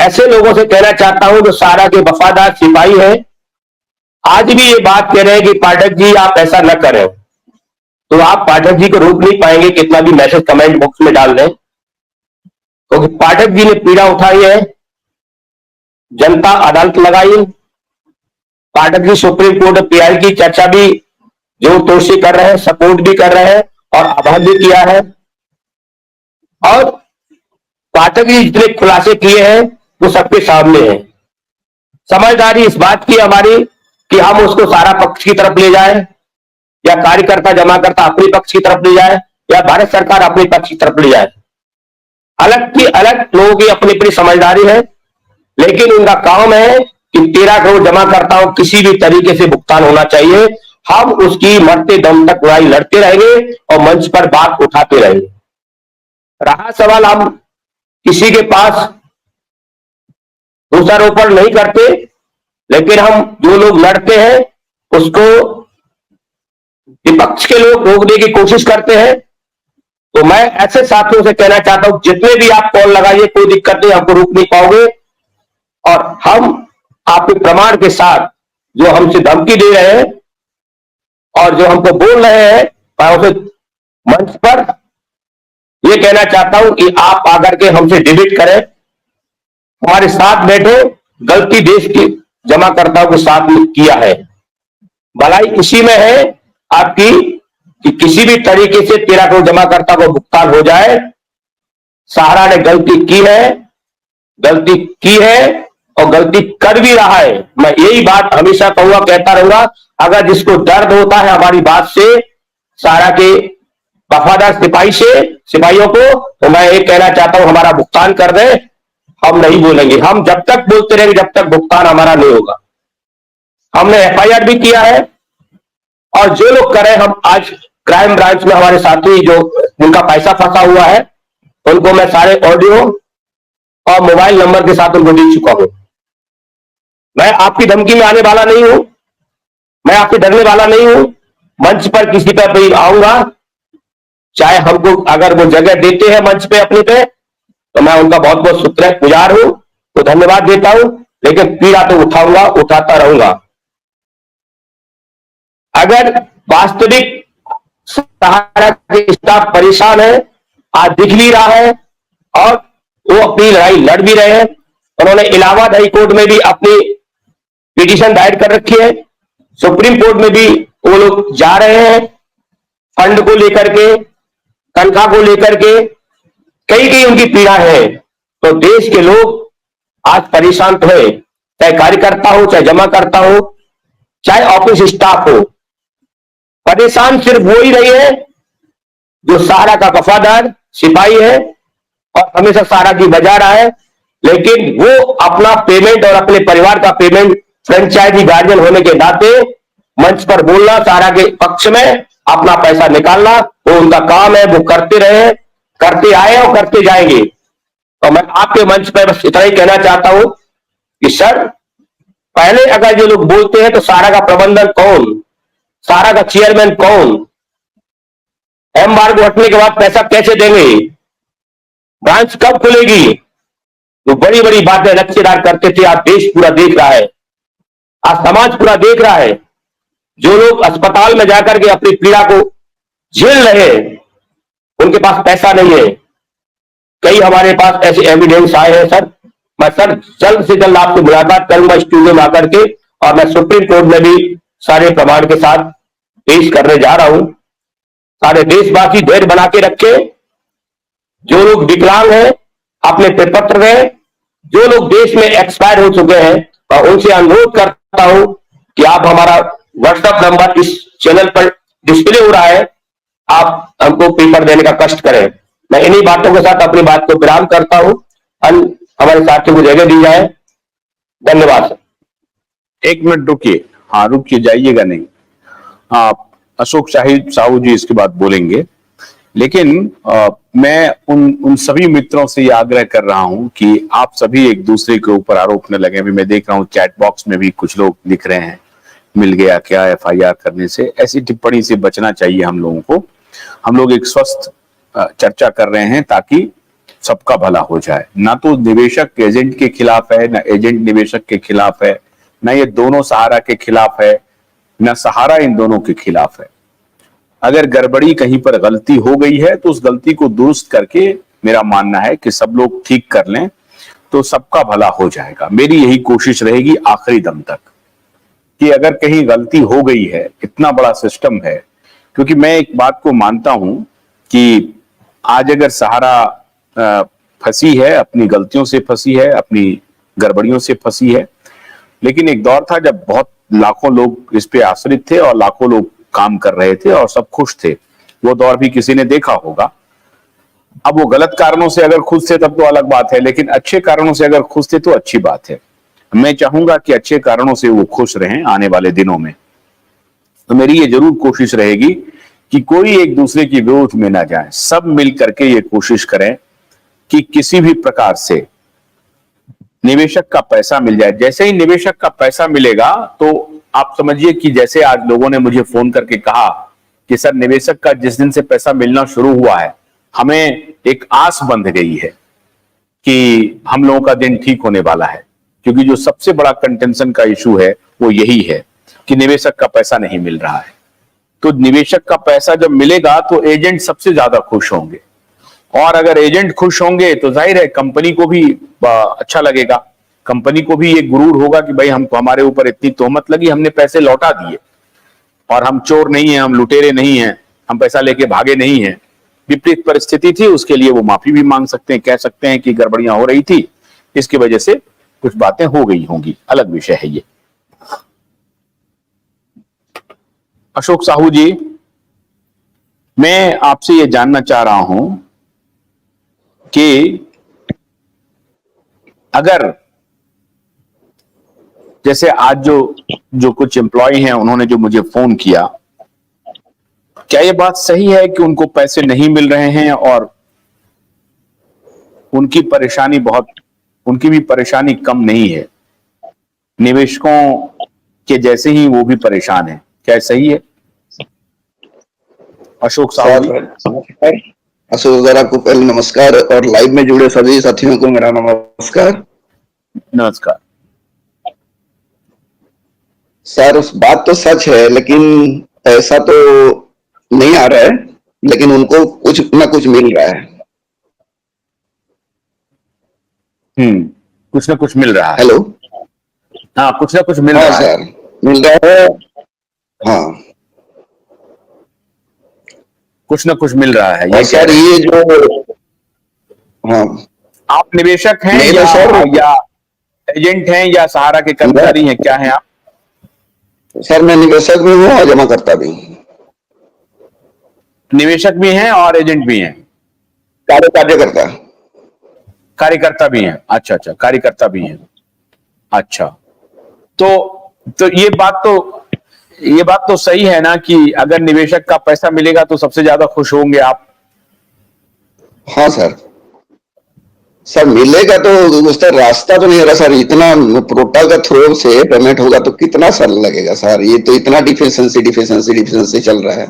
ऐसे लोगों से कहना चाहता हूं जो सारा के वफादार सिपाही हैं, आज भी ये बात कह रहे हैं कि पाठक जी आप ऐसा न करें, तो आप पाठक जी को रोक नहीं पाएंगे कितना भी मैसेज कमेंट बॉक्स में डाल दें, क्योंकि पाठक जी ने पीड़ा उठाई है, जनता अदालत लगाई, पाठक जी सुप्रीम कोर्ट में पीआई की चर्चा भी जोर तोड़ से कर रहे हैं, सपोर्ट भी कर रहे हैं और आभार भी किया है। और पाठक जी जितने खुलासे किए हैं वो सबके सामने है। समझदारी इस बात की हमारी कि हम उसको सारा पक्ष की तरफ ले जाएं, या कार्यकर्ता जमाकर्ता अपने पक्ष की तरफ ले जाए, या भारत सरकार अपने पक्ष की तरफ ले जाए। अलग की अलग लोगों की अपनी अपनी समझदारी है, लेकिन उनका काम है कि 13 करोड़ जमाकर्ताओं किसी भी तरीके से भुगतान होना चाहिए। हम उसकी मरते दम तक लड़ाई लड़ते रहेंगे और मंच पर बात उठाते रहेंगे। रहा सवाल, हम किसी के पास दोषारोपण नहीं करते, लेकिन हम जो लोग लड़ते हैं उसको विपक्ष के लोग रोकने की कोशिश करते हैं। तो मैं ऐसे साथियों से कहना चाहता हूं, जितने भी आप कॉल लगाइए कोई दिक्कत नहीं, हमको रोक नहीं पाओगे। और हम आपके प्रमाण के साथ जो हमसे धमकी दे रहे हैं और जो हमको बोल रहे हैं, मैं उसे मंच पर यह कहना चाहता हूं कि आप आकर के हमसे डिबेट करें, हमारे साथ बैठे। गलती देश की जमाकर्ताओं के साथ में किया है, भलाई इसी में है आपकी कि किसी भी तरीके से 13 करोड़ जमाकर्ता को भुगतान हो जाए। सहारा ने गलती की है और गलती कर भी रहा है। मैं यही बात हमेशा कहूंगा, कहता रहूंगा, अगर जिसको दर्द होता है हमारी बात से, सहारा के वफादार सिपाहियों को, तो मैं ये कहना चाहता हूं हमारा भुगतान कर दे। हम नहीं बोलेंगे, हम जब तक बोलते रहेंगे जब तक भुगतान हमारा नहीं होगा। हमने एफआईआर भी किया है और जो लोग करें, हम आज क्राइम ब्रांच में हमारे साथी जो जिनका पैसा फंसा हुआ है उनको मैं सारे ऑडियो और मोबाइल नंबर के साथ उनको दे चुका हूं। मैं आपकी धमकी में आने वाला नहीं हूं, मैं आपसे डरने वाला नहीं हूं। मंच पर किसी पर भी आऊंगा, चाहे हमको अगर वो जगह देते हैं मंच पे अपने पे, तो मैं उनका बहुत बहुत शुक्रगुजार हूं, तो धन्यवाद देता हूं। लेकिन पीड़ा तो उठाऊंगा, उठाता रहूंगा। अगर वास्तविक सहारा के स्टाफ परेशान है, आज दिख भी रहा है और वो अपनी लड़ाई लड़ भी रहे हैं। उन्होंने इलाहाबाद हाई कोर्ट में भी अपनी पिटीशन दायर कर रखी है, सुप्रीम कोर्ट में भी वो लोग जा रहे हैं, फंड को लेकर के, तनख्वाह को लेकर के, कई उनकी पीड़ा है। तो देश के लोग आज परेशान तो है, चाहे कार्यकर्ता हो, चाहे जमाकर्ता हो, चाहे ऑफिस स्टाफ हो। परेशान सिर्फ वो ही रही है जो सहारा का वफादार सिपाही है और हमेशा सहारा की बजा रहा है, लेकिन वो अपना पेमेंट और अपने परिवार का पेमेंट फ्रेंचाइजी गार्जियन होने के नाते मंच पर बोलना, सहारा के पक्ष में अपना पैसा निकालना, वो उनका काम है, वो करते रहे, करते आए और करते जाएंगे। तो मैं आपके मंच पर बस इतना ही कहना चाहता हूं कि सर, पहले अगर जो लोग बोलते हैं तो सहारा का प्रबंधन कौन, सहारा का चेयरमैन कौन, एम्बार्गो हटने के बाद पैसा कैसे देंगे, ब्रांच कब खुलेगी, तो बड़ी बड़ी बातें लक्ष्यदार करते थे। आज देश पूरा देख रहा है, आज समाज पूरा देख रहा है। जो लोग अस्पताल में जाकर के अपनी पीड़ा को झेल रहे हैं, उनके पास पैसा नहीं है। कई हमारे पास ऐसे एविडेंस आए हैं सर। मैं सर जल्द से जल्द आपसे मुलाकात करूंगा स्टूडियो में आकर के, और मैं सुप्रीम कोर्ट में भी सारे प्रमाण के साथ पेश करने जा रहा हूं। सारे देशवासी धैर्य बना के रखे। जो लोग विकलांग हैं अपने प्रपत्र दें, जो लोग देश में एक्सपायर हो चुके हैं, और उनसे अनुरोध करता हूं कि आप हमारा व्हाट्सएप नंबर इस चैनल पर डिस्प्ले हो रहा है, आप हमको पेपर देने का कष्ट करें। मैं इन्हीं बातों के साथ अपनी बात को विराम करता हूं। हमारे साथियों को जगह दी जाए। धन्यवाद सर। 1 मिनट रुकिए, हाँ रुकिए, जाइएगा नहीं। आप अशोक साहू जी इसके बाद बोलेंगे, लेकिन मैं उन सभी मित्रों से ये आग्रह कर रहा हूं कि आप सभी एक दूसरे के ऊपर आरोप न लगे। अभी मैं देख रहा हूं चैट बॉक्स में भी कुछ लोग लिख रहे हैं, मिल गया क्या एफआईआर करने से। ऐसी टिप्पणी से बचना चाहिए हम लोगों को। हम लोग एक स्वस्थ चर्चा कर रहे हैं ताकि सबका भला हो जाए। ना तो निवेशक एजेंट के खिलाफ है, ना एजेंट निवेशक के खिलाफ है, ना ये दोनों सहारा के खिलाफ है, ना सहारा इन दोनों के खिलाफ है। अगर गड़बड़ी कहीं पर गलती हो गई है तो उस गलती को दुरुस्त करके मेरा मानना है कि सब लोग ठीक कर लें तो सबका भला हो जाएगा। मेरी यही कोशिश रहेगी आखिरी दम तक कि अगर कहीं गलती हो गई है, इतना बड़ा सिस्टम है, क्योंकि मैं एक बात को मानता हूं कि आज अगर सहारा फंसी है, अपनी गलतियों से फंसी है, अपनी गड़बड़ियों से फंसी है, लेकिन एक दौर था जब बहुत लाखों लोग इस पे आश्रित थे और लाखों लोग काम कर रहे थे और सब खुश थे। वो दौर भी किसी ने देखा होगा। अब वो गलत कारणों से अगर खुश थे तब तो अलग बात है, लेकिन अच्छे कारणों से अगर खुश थे तो अच्छी बात है। मैं चाहूंगा कि अच्छे कारणों से वो खुश रहें आने वाले दिनों में। तो मेरी ये जरूर कोशिश रहेगी कि कोई एक दूसरे की विरोध में ना जाए, सब मिल करके ये कोशिश करें कि किसी भी प्रकार से निवेशक का पैसा मिल जाए। जैसे ही निवेशक का पैसा मिलेगा तो आप समझिए कि जैसे आज लोगों ने मुझे फोन करके कहा कि सर निवेशक का जिस दिन से पैसा मिलना शुरू हुआ है, हमें एक आस बंध गई है कि हम लोगों का दिन ठीक होने वाला है। क्योंकि जो सबसे बड़ा कंटेंशन का इशू है वो यही है कि निवेशक का पैसा नहीं मिल रहा है। तो निवेशक का पैसा जब मिलेगा तो एजेंट सबसे ज्यादा खुश होंगे, और अगर एजेंट खुश होंगे तो जाहिर है कंपनी को भी अच्छा लगेगा। कंपनी को भी एक गुरूर होगा कि भाई हमको हमारे ऊपर इतनी तोहमत लगी, हमने पैसे लौटा दिए और हम चोर नहीं है, हम लुटेरे नहीं है, हम पैसा लेके भागे नहीं है। विपरीत परिस्थिति थी, उसके लिए वो माफी भी मांग सकते हैं, कह सकते हैं कि गड़बड़ियां हो रही थी, इसकी वजह से कुछ बातें हो गई होंगी, अलग विषय है ये। अशोक साहू जी, मैं आपसे ये जानना चाह रहा हूं कि अगर जैसे आज जो कुछ एम्प्लॉय हैं उन्होंने जो मुझे फोन किया, क्या ये बात सही है कि उनको पैसे नहीं मिल रहे हैं और उनकी भी परेशानी कम नहीं है, निवेशकों के जैसे ही वो भी परेशान है, क्या सही है? अशोक साहू जी। अशोक सर, आपको पहले नमस्कार और लाइव में जुड़े सभी साथियों को मेरा नमस्कार। नमस्कार सर, उस बात तो सच है, लेकिन पैसा तो नहीं आ रहा है, लेकिन उनको कुछ ना कुछ मिल रहा है। कुछ ना कुछ मिल रहा है। हेलो। हाँ, कुछ ना कुछ मिल रहा है सर, मिल रहा है। हाँ, कुछ ना कुछ मिल रहा है। ये सर ये जो हाँ, आप निवेशक हैं या एजेंट हैं या सहारा के कर्मचारी हैं, क्या हैं आप? सर मैं निवेशक भी हूँ और जमा करता भी हूँ। निवेशक भी हैं और एजेंट भी हैं, कार्यकर्ता भी हैं। अच्छा, कार्यकर्ता भी हैं। अच्छा, तो ये बात तो सही है ना कि अगर निवेशक का पैसा मिलेगा तो सबसे ज्यादा खुश होंगे आप? हाँ सर मिलेगा तो उसका रास्ता तो नहीं है सर। इतना पोर्टल का थ्रू से पेमेंट होगा तो कितना सर लगेगा सर? ये तो इतना डिफिशिएंसी चल रहा है।